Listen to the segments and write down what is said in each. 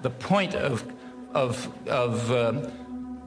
The point of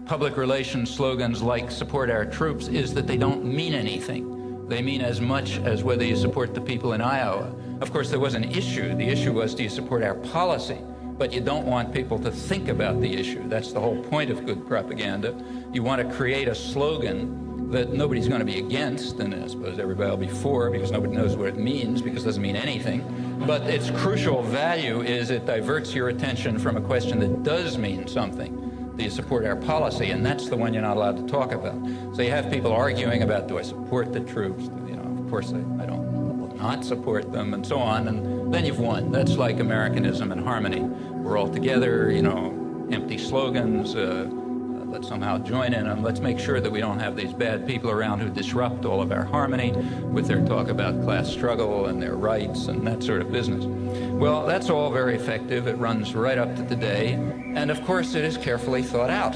public relations slogans like "support our troops" is that they don't mean anything. They mean as much as whether you support the people in Iowa. Of course, there was an issue. The issue was, do you support our policy? But you don't want people to think about the issue. That's the whole point of good propaganda. You want to create a slogan that nobody's going to be against, and I suppose everybody will be for, because nobody knows what it means, because it doesn't mean anything. But its crucial value is it diverts your attention from a question that does mean something. Do you support our policy? And that's the one you're not allowed to talk about. So you have people arguing about, do I support the troops? You know, of course I don't not support them, and so on, and then you've won. That's like Americanism and harmony. We're all together, you know, empty slogans, let's somehow join in them. Let's make sure that we don't have these bad people around who disrupt all of our harmony with their talk about class struggle and their rights and that sort of business. Well, that's all very effective. It runs right up to today, and of course it is carefully thought out.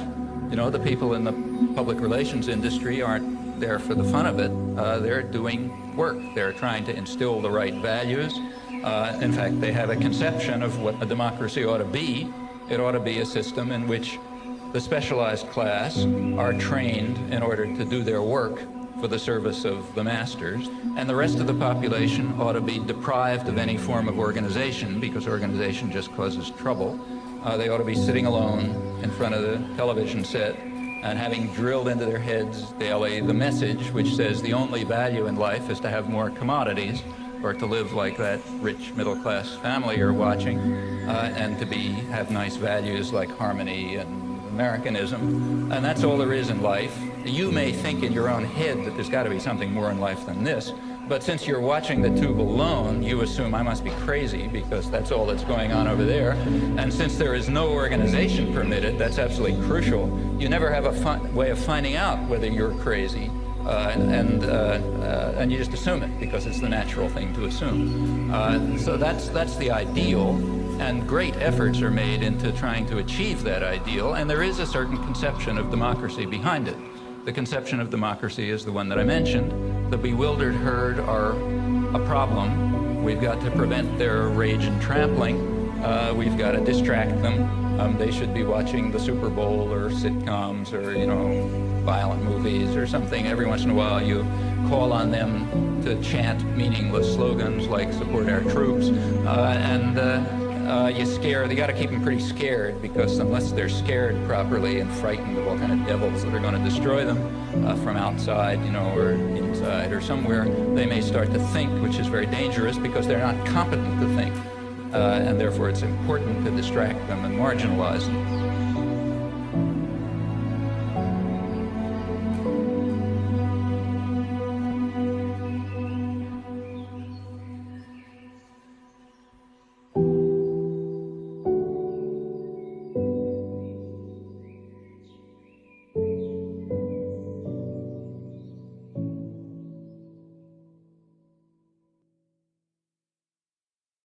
You know, the people in the public relations industry aren't there for the fun of it. They're doing work. They're trying to instill the right values. In fact, they have a conception of what a democracy ought to be. It ought to be a system in which the specialized class are trained in order to do their work for the service of the masters, and the rest of the population ought to be deprived of any form of organization, because organization just causes trouble. They ought to be sitting alone in front of the television set and having drilled into their heads daily the message which says the only value in life is to have more commodities, or to live like that rich middle-class family you're watching, and to have nice values like harmony and Americanism, and that's all there is in life. You may think in your own head that there's got to be something more in life than this, but since you're watching the tube alone, you assume I must be crazy because that's all that's going on over there. And since there is no organization permitted, that's absolutely crucial. You never have a way of finding out whether you're crazy, and you just assume it because it's the natural thing to assume. So that's the ideal, and great efforts are made into trying to achieve that ideal, and there is a certain conception of democracy behind it. The conception of democracy is the one that I mentioned. The bewildered herd are a problem. We've got to prevent their rage and trampling. We've got to distract them. They should be watching the Super Bowl or sitcoms or, you know, violent movies or something. Every once in a while you call on them to chant meaningless slogans like "support our troops," you got to keep them pretty scared, because unless they're scared properly and frightened of all kind of devils that are going to destroy them from outside, you know, or inside or somewhere, they may start to think, which is very dangerous because they're not competent to think. And therefore it's important to distract them and marginalize them.